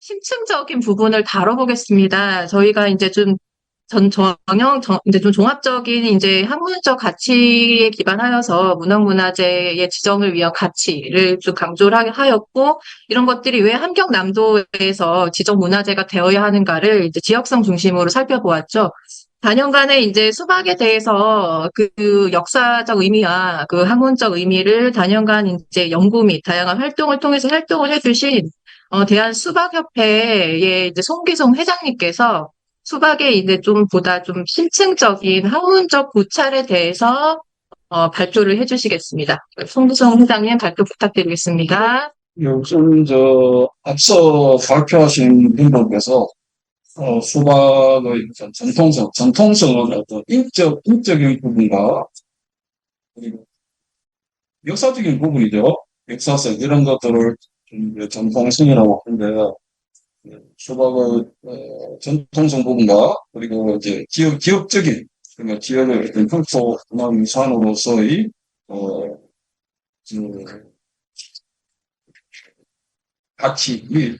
심층적인 부분을 다뤄보겠습니다. 저희가 이제 좀 이제 좀 종합적인 이제 학문적 가치에 기반하여서 문화문화재의 지정을 위한 가치를 좀 강조를 하였고, 이런 것들이 왜 함경남도에서 지정문화재가 되어야 하는가를 이제 지역성 중심으로 살펴보았죠. 4년간의 이제 수박에 대해서 그 역사적 의미와 그 학문적 의미를 4년간 이제 연구 및 다양한 활동을 통해서 활동을 해주신 대한수박협회의 이제 송기송 회장님께서 수박에 이제 좀 보다 좀 심층적인 학문적 고찰에 대해서 발표를 해주시겠습니다. 송기송 회장님 발표 부탁드리겠습니다. 요즘 앞서 발표하신 분들께서 수박의 전통성은 어떤 인적인 부분과 그리고 역사적인 부분이죠. 역사성 이런 것들을 좀 전통성이라고 하는데 수박의 전통성 부분과 그리고 이제 지역적인 그러니까 지역의 어떤 흉토 문화유산으로서의 그 가치 및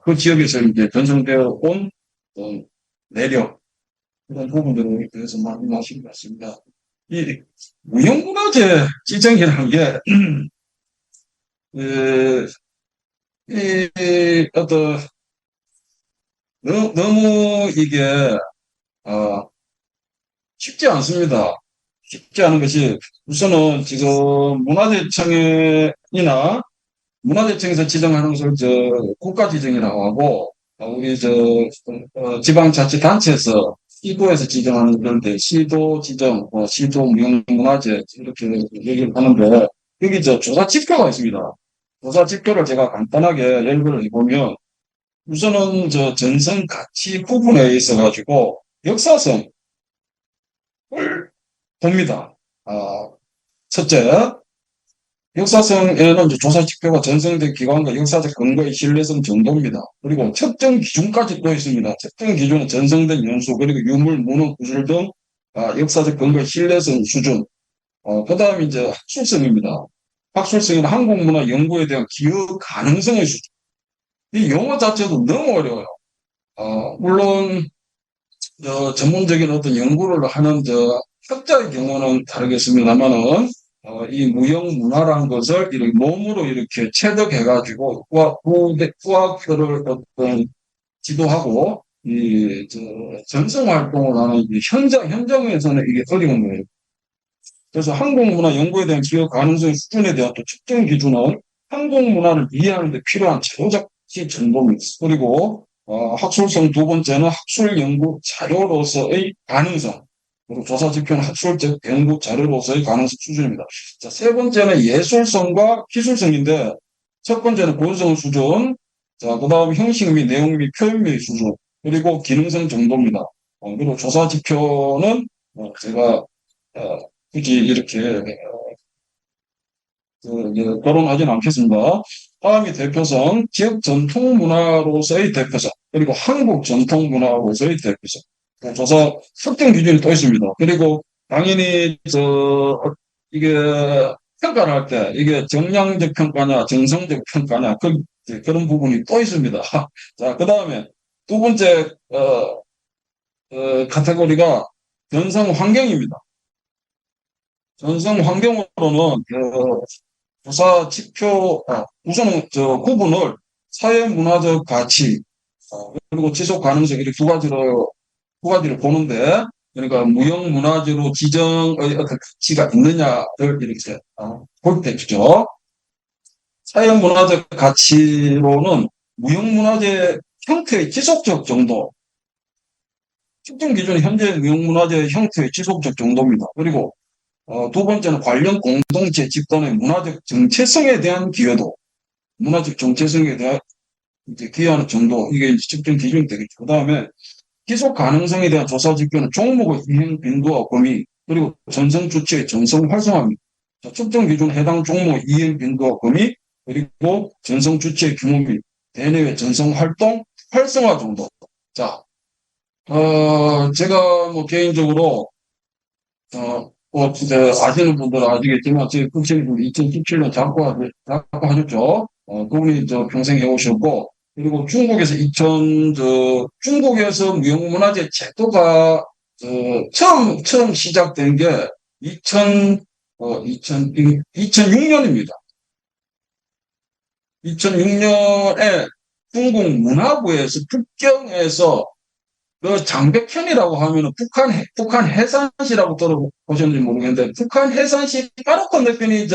그 지역에서 이제 전성되어 온 내력 이런 부분들에 대해서 말씀하신 것 같습니다. 이 무형문화재 지정이라는 게 어떤 너무 이게 쉽지 않습니다. 쉽지 않은 것이 우선은 지금 문화재청이나 문화재청에서 지정하는 것을 국가 지정이라고 하고 우리 지방자치단체에서 시도에서 지정하는 건데 시도 지정, 시도 무형문화재 이렇게 얘기를 하는데 여기 조사 지표가 있습니다. 조사 지표를 제가 간단하게 연구를 해보면 우선은 전선 가치 부분에 있어 가지고 역사성을 봅니다. 첫째, 역사성에는 조사 지표가 전성된 기관과 역사적 근거의 신뢰성 정도입니다. 그리고 측정 기준까지 또 있습니다. 측정 기준은 전성된 연수, 그리고 유물, 문헌, 구술 등 역사적 근거의 신뢰성 수준. 그 다음에 이제 학술성입니다. 학술성은 한국문화 연구에 대한 기여 가능성의 수준. 이 용어 자체도 너무 어려워요. 물론 전문적인 어떤 연구를 하는 학자의 경우는 다르겠습니다만은 이 무형문화라는 것을 이렇게 몸으로 이렇게 체득해가지고 후학들을 어떤 지도하고 전승활동을 하는 현장에서는 이게 어려운 거예요. 그래서 한국문화 연구에 대한 기여 가능성 수준에 대한 또 측정 기준은 한국문화를 이해하는 데 필요한 자료적지 정보입니다. 그리고 학술성 두 번째는 학술 연구 자료로서의 가능성. 그리고 조사 지표는 학술적 연구 자료로서의 가능성 수준입니다. 자, 세 번째는 예술성과 기술성인데, 첫 번째는 고유성 수준, 자, 그 다음 형식 및 내용 및 표현 및 수준, 그리고 기능성 정도입니다. 그리고 조사 지표는 제가 굳이 이렇게 거론하지는 않겠습니다. 다음이 대표성, 지역 전통 문화로서의 대표성, 그리고 한국 전통 문화로서의 대표성. 조사 특정 기준이 또 있습니다. 그리고 당연히 이게 평가를 할 때 이게 정량적 평가냐, 정성적 평가냐 그런 부분이 또 있습니다. 자, 그 다음에 두 번째 카테고리가 전성 환경입니다. 전성 환경으로는 조사 지표 우선은 구분을 사회문화적 가치 그리고 지속 가능성 이렇게 두 가지를 보는데, 그러니까 무형문화재로 지정의 어떤 가치가 있느냐를 이렇게 볼 때 주죠. 사회문화적 가치로는 무형문화재 형태의 지속적 정도, 측정 기준이 현재 무형문화재 형태의 지속적 정도입니다. 그리고 두 번째는 관련 공동체 집단의 문화적 정체성에 대한 기여도, 문화적 정체성에 대한 이제 기여하는 정도, 이게 측정 기준이 되겠죠. 그 다음에 지속 가능성에 대한 조사 지표는 종목의 이행 빈도와 범위, 그리고 전성 주체의 전성 활성화입니다. 측정 기준 해당 종목의 이행 빈도와 범위, 그리고 전성 주체의 규모 및 대내외 전성 활동 활성화 정도. 자, 제가 뭐 개인적으로 아시는 분들은 아시겠지만 제 국장님 2017년 작가하셨죠. 그분이 평생 해오셨고, 그리고 중국에서 무형문화재 제도가, 처음 시작된 게 2006년입니다. 2006년에 중국 문화부에서 북경에서 그 장백현이라고 하면은 북한 해산시라고 들어보셨는지 모르겠는데, 북한 해산시 바로 건너편이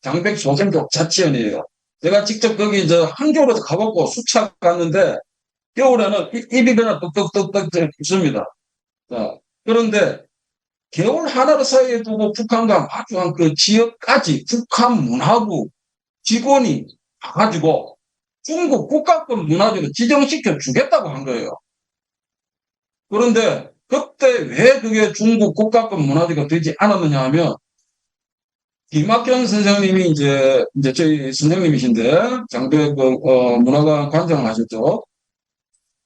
장백 조선족 자치현이에요. 제가 직접 거기 한겨울에 가보고 수차 갔는데, 겨울에는 입이 그냥 뚝뚝뚝뚝 붙습니다. 자, 그런데 겨울 하나를 사이에 두고 북한과 마주한 그 지역까지 북한 문화부 직원이 가가지고 중국 국가급 문화재로 지정시켜 주겠다고 한 거예요. 그런데 그때 왜 그게 중국 국가급 문화재가 되지 않았느냐 하면, 김학현 선생님이 이제 저희 선생님이신데, 장백 문화관 관장을 하셨죠.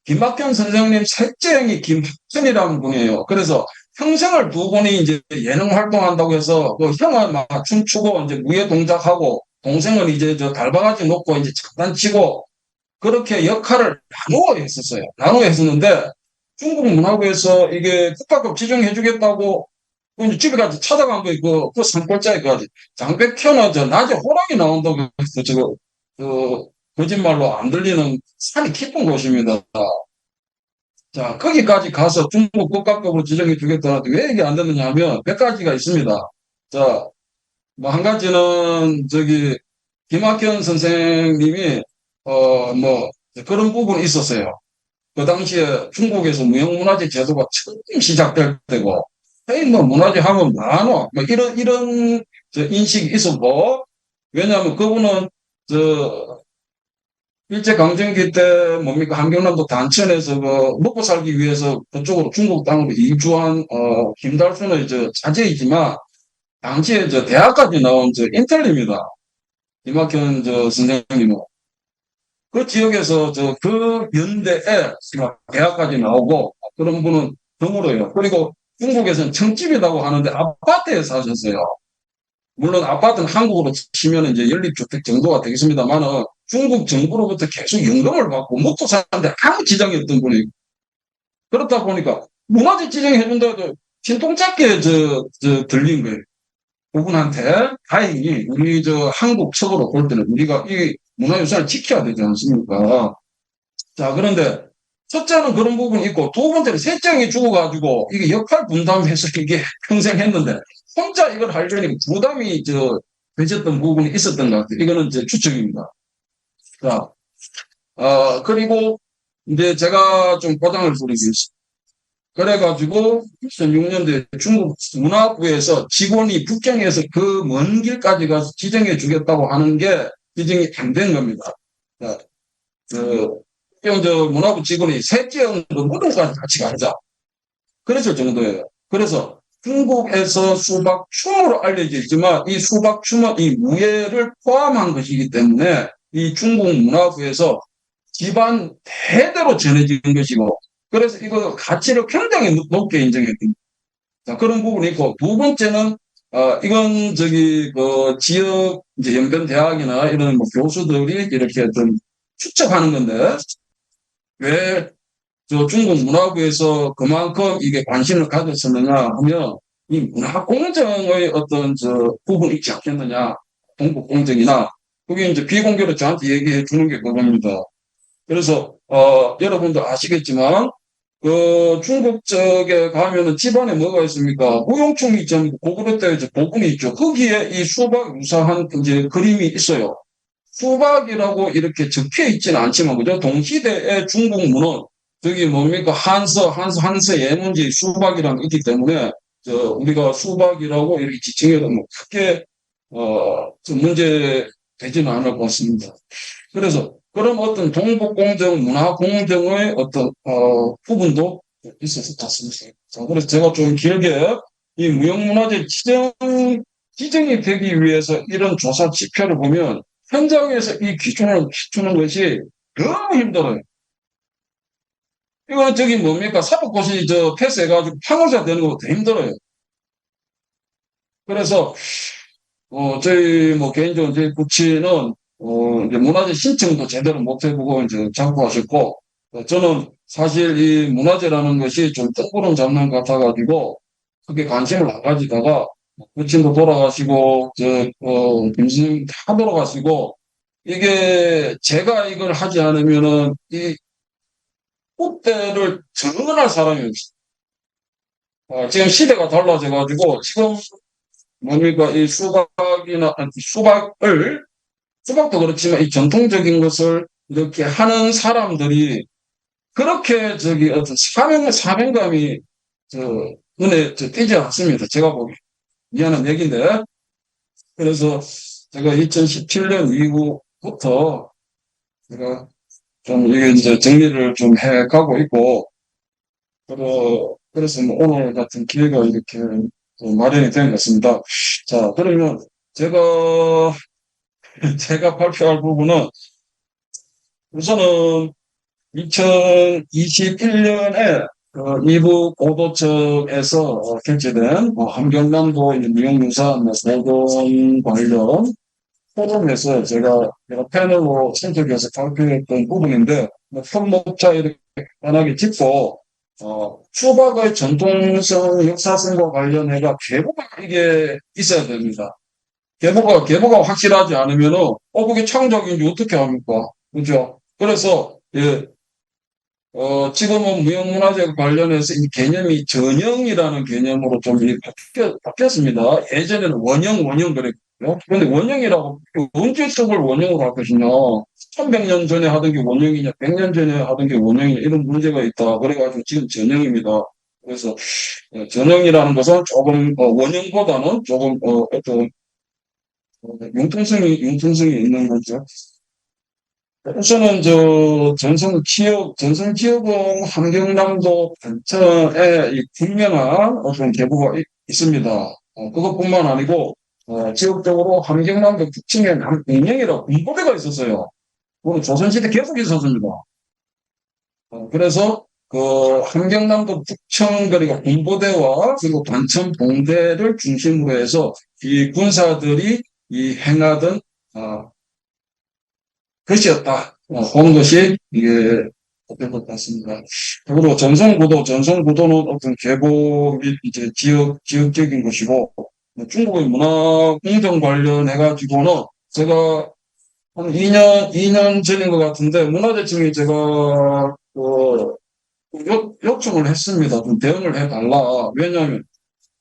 김학현 선생님 셋째 형이 김학현이라는 분이에요. 그래서 형생을 두 분이 이제 예능 활동한다고 해서 그 형은 막 춤추고 이제 무예 동작하고, 동생은 이제 달방아지 놓고 이제 장난치고, 그렇게 역할을 나누어 했었어요. 나누어 했었는데, 중국 문화부에서 이게 국가급 지정해주겠다고 이제 집에 가서 찾아간 거예요. 그 산골짜기까지. 장백현은 낮에 호랑이 나온다고 해서 거짓말로 안 들리는 산이 깊은 곳입니다. 자, 거기까지 가서 중국 국가급으로 지정해 주겠다는데 왜 이게 안 됐느냐 하면 몇 가지가 있습니다. 자, 뭐 한 가지는 김학현 선생님이 뭐 그런 부분이 있었어요. 그 당시에 중국에서 무형문화재 제도가 처음 시작될 때고, 에이, 뭐, 문화재 하면 많어. 뭐, 이런 인식이 있었고, 왜냐하면 그분은, 일제강점기 때, 뭡니까, 한경남도 단천에서 먹고 살기 위해서 그쪽으로 중국 땅으로 이주한, 김달순의 자제이지만, 당시에 대학까지 나온 인텔리입니다. 김학현 선생님은. 그 지역에서 그 연대에 대학까지 나오고 그런 분은 드물어요. 그리고 중국에서는 청집이라고 하는데 아파트에 사셨어요. 물론 아파트는 한국으로 치면 이제 연립주택 정도가 되겠습니다만은 중국 정부로부터 계속 연금을 받고 먹고 사는데 아무 지장이 없던 분이, 그렇다 보니까 문화재 지정해준다 해도 신통찮게 들린 거예요. 그분한테 다행히 우리 한국 측으로 볼 때는 우리가 이 문화유산을 지켜야 되지 않습니까? 자, 그런데 첫째는 그런 부분이 있고, 두 번째는 셋째이 죽어가지고 이게 역할 분담해서 이게 평생 했는데 혼자 이걸 하려니 부담이 되셨던 부분이 있었던 것 같아요. 이거는 제 추측입니다. 자, 그리고 이제 제가 좀 보장을 드리겠습니다. 그래가지고 2006년도에 중국 문화부에서 직원이 북경에서 그 먼 길까지 가서 지정해 주겠다고 하는 게 지정이 안 된 겁니다. 문화부 직원이 셋째 형도 무덤까지 같이 가자. 그랬을 정도예요. 그래서 중국에서 수박춤으로 알려져 있지만 이 수박춤은 이 무예를 포함한 것이기 때문에 이 중국 문화부에서 집안 대대로 전해진 것이고, 그래서 이거 가치를 굉장히 높게 인정했습니다. 자, 그런 부분이 있고, 두 번째는, 이건 그 지역, 이제 연변 대학이나 이런 뭐 교수들이 이렇게 좀 추측하는 건데, 왜 중국 문화부에서 그만큼 이게 관심을 가졌었느냐 하면, 이 문화공정의 어떤 부분이 있지 않겠느냐, 동북공정이나, 그게 이제 비공개로 저한테 얘기해 주는 게 그겁니다. 그래서, 여러분도 아시겠지만, 그 중국 쪽에 가면은 집안에 뭐가 있습니까? 무용충이 전 고구려 때 보금이 있죠. 거기에 이 수박 유사한 이제 그림이 있어요. 수박이라고 이렇게 적혀 있지는 않지만, 그죠? 동시대의 중국 문헌, 저기 뭡니까? 한서 예문지 수박이라는 게 있기 때문에, 우리가 수박이라고 이렇게 지칭해도 뭐 크게, 문제 되지는 않을 것 같습니다. 그래서, 그런 어떤 동북공정, 문화공정의 어떤, 부분도 있었을 것 같습니다. 자, 그래서 제가 좀 길게 이 무형문화재 지정이 되기 위해서 이런 조사 지표를 보면 현장에서 이 기준을 맞추는 것이 너무 힘들어요. 이거는 뭡니까? 사법고시 패스해가지고 판결자 되는 것보다 힘들어요. 그래서, 저희 개인적으로 저희 구치는 이제 문화재 신청도 제대로 못 해보고 이제 자꾸 하셨고, 저는 사실 이 문화재라는 것이 좀 뜬구름 잡는 것 같아가지고, 크게 관심을 안 가지다가, 부친도 돌아가시고, 김수님 다 돌아가시고, 이게 제가 이걸 하지 않으면은 이 꽃대를 정언할 사람이 없어요. 지금 시대가 달라져가지고, 지금 뭡니까, 이 수박이나, 아니, 수박도 그렇지만 이 전통적인 것을 이렇게 하는 사람들이 그렇게 어떤 사명감이 눈에 띄지 않습니다. 제가 보기. 미안한 얘기인데. 그래서 제가 2017년 이후부터 제가 좀 이게 이제 정리를 좀 해가고 있고, 그래서 뭐 오늘 같은 기회가 이렇게 좀 마련이 된 것 같습니다. 자, 그러면 제가, 제가 발표할 부분은 우선은 2021년에 이북 고도청에서 개최된 함경남도 무형유산 보존 관련 포럼에서 제가 패널로 참석해서 발표했던 부분인데, 편목자 이렇게 간단하게 짚고, 수박의 전통성, 역사성과 관련해가 계보가 이게 있어야 됩니다. 계보가 확실하지 않으면은, 그게 창작인지 어떻게 합니까? 그죠? 그래서, 예, 지금은 무형문화재 관련해서 이 개념이 전형이라는 개념으로 좀 바뀌었습니다. 예전에는 원형 그랬고요. 그런데 원형이라고 언제 쪽을 원형으로 할 것이냐. 1100년 전에 하던 게 원형이냐, 100년 전에 하던 게 원형이냐, 이런 문제가 있다. 그래가지고 지금 전형입니다. 그래서 전형이라는 것은 조금 원형보다는 조금 어떤 융통성이 있는 거죠. 우선은 전성 지역은 함경남도 단천에 이 분명한 어떤 계보가 있습니다. 그것뿐만 아니고 지역적으로 함경남도 북층에 남인령이라고 군부대가 있었어요. 그거는 조선시대 계속 있었습니다. 그래서 그 함경남도 북청 그리고 군부대와 그리고 단천 봉대를 중심으로 해서 이 군사들이 이 행하던 것이었다. 보는 것이 이게 어떤 것 같습니다. 그리고 전성구도는 어떤 계보 및 이제 지역적인 것이고, 중국의 문화 공정 관련해가지고는 제가 한 2년 전인 것 같은데, 문화재청에 제가, 요청을 했습니다. 좀 대응을 해달라. 왜냐하면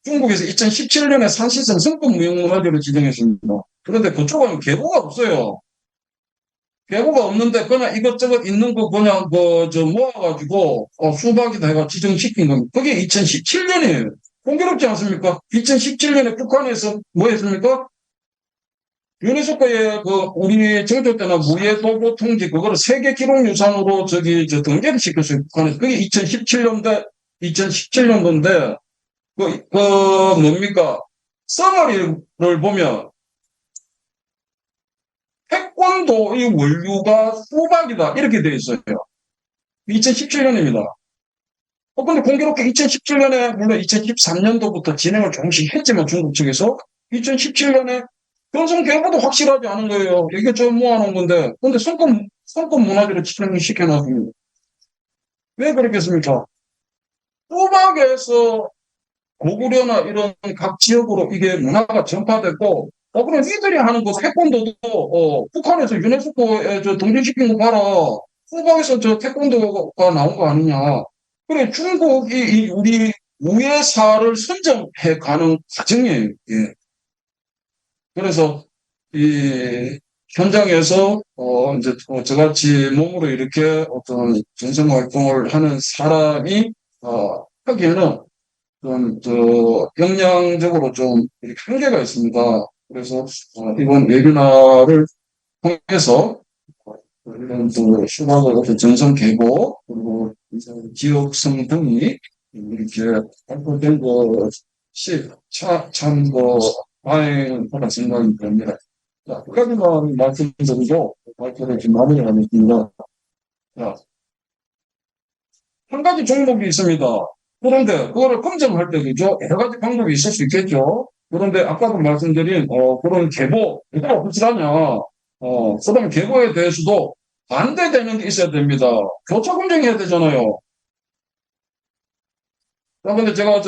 중국에서 2017년에 산시성 성급 무형문화재로 지정했습니다. 그런데 그쪽은 계보가 없어요. 계보가 없는데 그냥 이것저것 있는 거 그냥 모아가지고 수박이다 해가 지정시킨 겁니다. 그게 2017년이에요. 공교롭지 않습니까? 2017년에 북한에서 뭐 했습니까? 유네스코에 우리 정조 때나 무예도보 통지 그거를 세계 기록유산으로 등재를 시켰어요. 북한에서. 그게 2017년도인데 뭡니까? 써머리를 보면 태권도의 원류가 수박이다. 이렇게 되어 있어요. 2017년입니다. 근데 공교롭게 2017년에, 물론 2013년도부터 진행을 조금씩 했지만 중국 측에서 2017년에 변성 계보도 확실하지 않은 거예요. 이게 좀 모아놓은 건데. 근데 성급 문화재를 지정시켜놨습니다. 왜 그렇겠습니까? 수박에서 고구려나 이런 각 지역으로 이게 문화가 전파됐고, 그럼 니들이 하는 거 태권도도, 북한에서 유네스코에 등재시킨 거 봐라. 후방에서 태권도가 나온 거 아니냐. 그래, 중국이 우리 우회사를 선점해 가는 과정이에요. 예. 그래서, 이, 현장에서, 이제, 저같이 몸으로 이렇게 어떤 전선 활동을 하는 사람이, 하기에는 역량적으로 좀 이렇게 한계가 있습니다. 그래서 이번 웨비나를 통해서 이런 수박의 어떤 전선 계보 그리고 지역성 등이 이렇게 발표된 것이 참고 다행하다 생각이 듭니다. 자, 그 가지만 말씀드리고 발표를 지금 마무리하겠습니다. 자, 한 가지 종목이 있습니다. 그런데 그거를 검증할 때 그죠? 여러 가지 방법이 있을 수 있겠죠. 그런데 아까도 말씀드린 그런 계보 이거 확실하냐? 그다음에 계보에 대해서도 반대되는 게 있어야 됩니다. 교차 검증해야 되잖아요. 근데 제가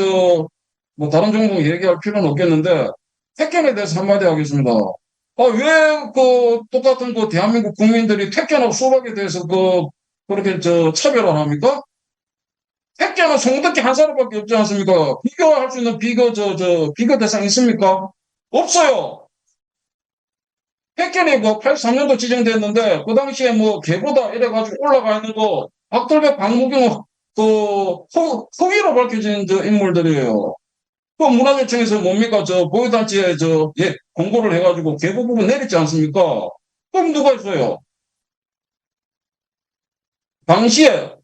뭐 다른 종목 얘기할 필요는 없겠는데, 택견에 대해서 한마디 하겠습니다. 왜 똑같은 대한민국 국민들이 택견하고 수박에 대해서 그렇게 차별을 합니까? 택견은 송덕기 한 사람밖에 없지 않습니까? 비교할 수 있는 비교 대상 있습니까? 없어요. 택견이 83년도 지정됐는데, 그 당시에 개보다 이래가지고 올라가 있는 박돌백, 박무경, 허위로 밝혀진 인물들이에요. 문화재청에서 뭡니까? 보유단체에 공고를 해가지고 개보 부분 내렸지 않습니까? 그럼 누가 있어요? 당시에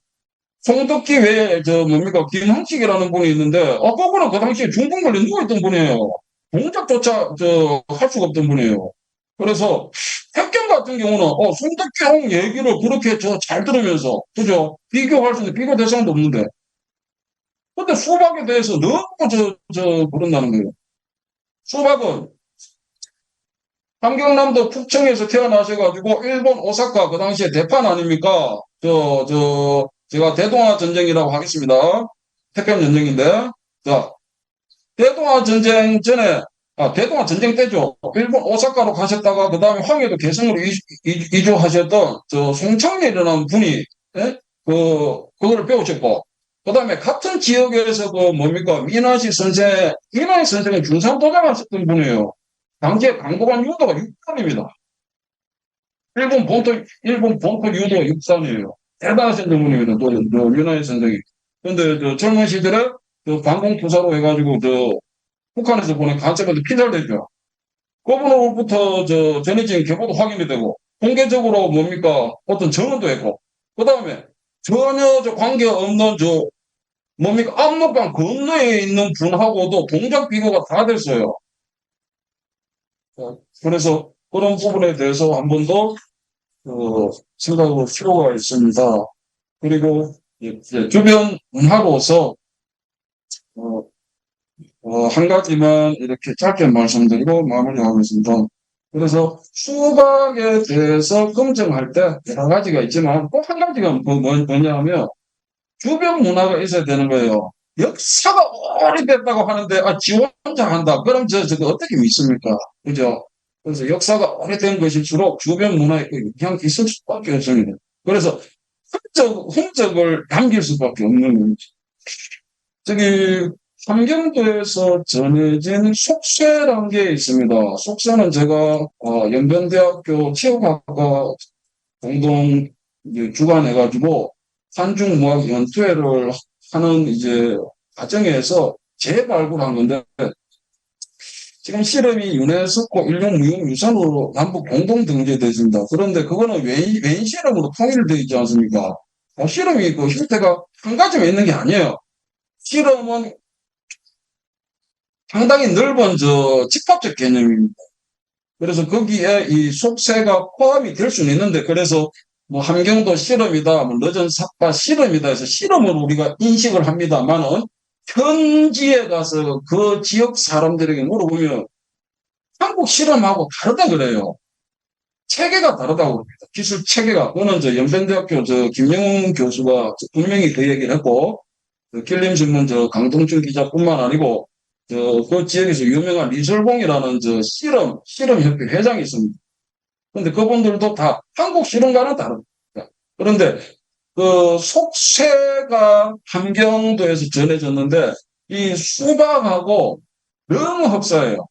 송덕기 외에 뭡니까? 김흥식이라는 분이 있는데, 그분은 그 당시에 중풍관리 누워있던 분이에요. 동작조차 할 수가 없던 분이에요. 그래서 택견 같은 경우는 송덕기 형 얘기를 그렇게 잘 들으면서, 그죠? 비교할 수 있는 비교 대상도 없는데. 근데 수박에 대해서 너무 그런다는 거예요. 수박은 함경남도 북청에서 태어나셔가지고 일본 오사카 그 당시에 대판 아닙니까? 제가 대동아 전쟁이라고 하겠습니다. 태평 전쟁인데, 자, 대동아 전쟁 전에, 대동아 전쟁 때죠. 일본 오사카로 가셨다가 그 다음에 황해도 개성으로 이주하셨던 송창렬이라는 분이, 예? 그거를 배우셨고, 그 다음에 같은 지역에서 뭡니까? 미나시 선생은 중상도장 하셨던 분이에요. 당시에 강고관 유도가 6단입니다. 일본 본토 유도 6단이에요. 대단하신 분입니다. 미나시 선생이. 근데 젊은 시절에 방공투사로 해가지고 북한에서 보낸 간첩한테 피살됐죠. 그분으로부터 전해진 계보도 확인이 되고 공개적으로 뭡니까 어떤 증언도 했고 그 다음에 전혀 관계없는 뭡니까 압록강 건너에 있는 분하고도 동작 비교가 다 됐어요. 그래서 그런 부분에 대해서 한 번 더 생각할 필요가 있습니다. 그리고 이제 주변 문화로서 한 가지만 이렇게 짧게 말씀드리고 마무리하겠습니다. 그래서 수박에 대해서 검증할 때 여러 가지가 있지만 꼭 한 가지가 뭐냐면 주변 문화가 있어야 되는 거예요. 역사가 오래됐다고 하는데 지 혼자 한다. 그럼 저거 어떻게 믿습니까? 그죠? 그래서 역사가 오래된 것일수록 주변 문화에 영향이 있을 수밖에 없습니다. 그래서 흔적을 남길 수밖에 없는 거죠. 저기 함경도에서 전해진 속세라는 게 있습니다. 속세는 제가 연변대학교 체육학과 공동 주관해가지고 한중무학 연투회를 하는 이제 과정에서 재발굴한 건데 지금 실험이 유네스코 인류무형유산으로 남북 공동 등재되어 있습니다. 그런데 그거는 웬 실험으로 통일되어 있지 않습니까? 실험이 형태가 한 가지만 있는 게 아니에요. 실험은 상당히 넓은 집합적 개념입니다. 그래서 거기에 이 속세가 포함이 될 수는 있는데 그래서 함경도 실험이다, 늦은 삿바 실험이다 해서 실험을 우리가 인식을 합니다만은 현지에 가서 그 지역 사람들에게 물어보면 한국 실험하고 다르다 그래요. 체계가 다르다고 합니다. 기술 체계가. 그거는 연변대학교 김영웅 교수가 분명히 그 얘기를 했고 길림신문 강동준 기자뿐만 아니고 그 지역에서 유명한 리설봉이라는 실험협회 회장이 있습니다. 그런데 그분들도 다 한국 실험과는 다릅니다. 그런데 그 속세가 함경도에서 전해졌는데 이 수박하고 너무 흡사해요.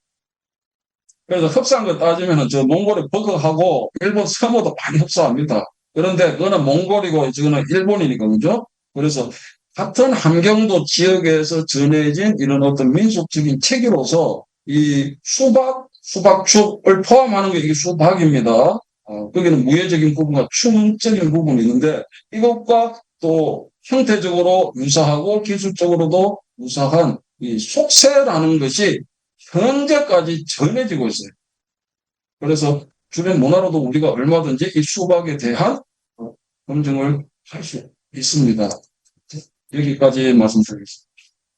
그래서 흡사한 거 따지면 몽골의 버그하고 일본 서머도 많이 흡사합니다. 그런데 그거는 몽골이고 저거는 일본이니까 그죠? 그래서 같은 함경도 지역에서 전해진 이런 어떤 민속적인 체계로서 이 수박축을 포함하는 게 이게 수박입니다. 거기는 무예적인 부분과 춤적인 부분이 있는데 이것과 또 형태적으로 유사하고 기술적으로도 유사한 이 속세라는 것이 현재까지 전해지고 있어요. 그래서 주변 문화로도 우리가 얼마든지 이 수박에 대한 검증을 할 수 있습니다. 여기까지 말씀드리겠습니다.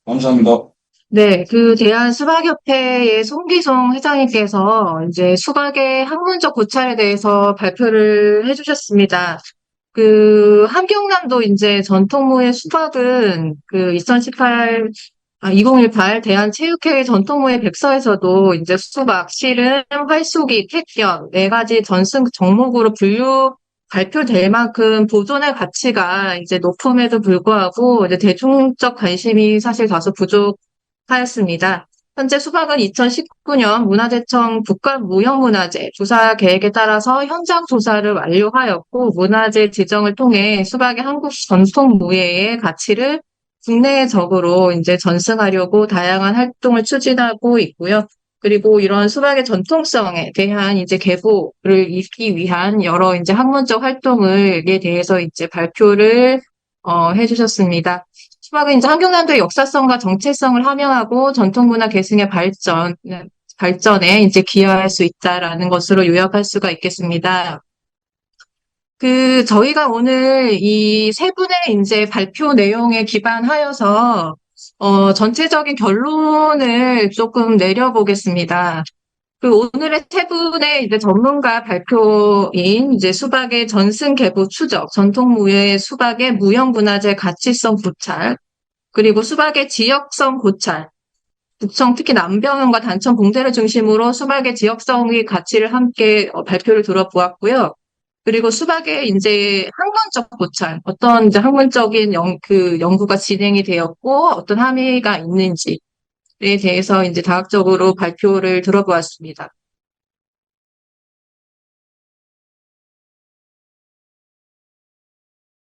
감사합니다. 네, 대한수박협회의 송기송 회장님께서 이제 수박의 학문적 고찰에 대해서 발표를 해주셨습니다. 함경남도 이제 전통무예 수박은 2018 대한체육회 전통무예 백서에서도 이제 수박, 씨름, 활쏘기, 택견 네 가지 전승 종목으로 발표될 만큼 보존의 가치가 이제 높음에도 불구하고 이제 대중적 관심이 사실 다소 부족하였습니다. 현재 수박은 2019년 문화재청 국가무형문화재 조사 계획에 따라서 현장 조사를 완료하였고 문화재 지정을 통해 수박의 한국 전통 무예의 가치를 국내적으로 이제 전승하려고 다양한 활동을 추진하고 있고요. 그리고 이런 수박의 전통성에 대한 이제 계보를 잇기 위한 여러 이제 학문적 활동에 대해서 이제 발표를 해주셨습니다. 수박은 이제 한경남도의 역사성과 정체성을 함양하고 전통문화 계승의 발전에 이제 기여할 수 있다라는 것으로 요약할 수가 있겠습니다. 저희가 오늘 이 세 분의 이제 발표 내용에 기반하여서, 전체적인 결론을 조금 내려보겠습니다. 오늘의 세 분의 이제 전문가 발표인 이제 수박의 전승 계보 추적, 전통무예 수박의 무형문화재 가치성 고찰, 그리고 수박의 지역성 고찰, 북청 특히 남병원과 단천 봉대를 중심으로 수박의 지역성의 가치를 함께 발표를 들어보았고요. 그리고 수박의 이제 학문적 고찰, 어떤 이제 학문적인 연구가 진행이 되었고, 어떤 함의가 있는지에 대해서 이제 다각적으로 발표를 들어보았습니다.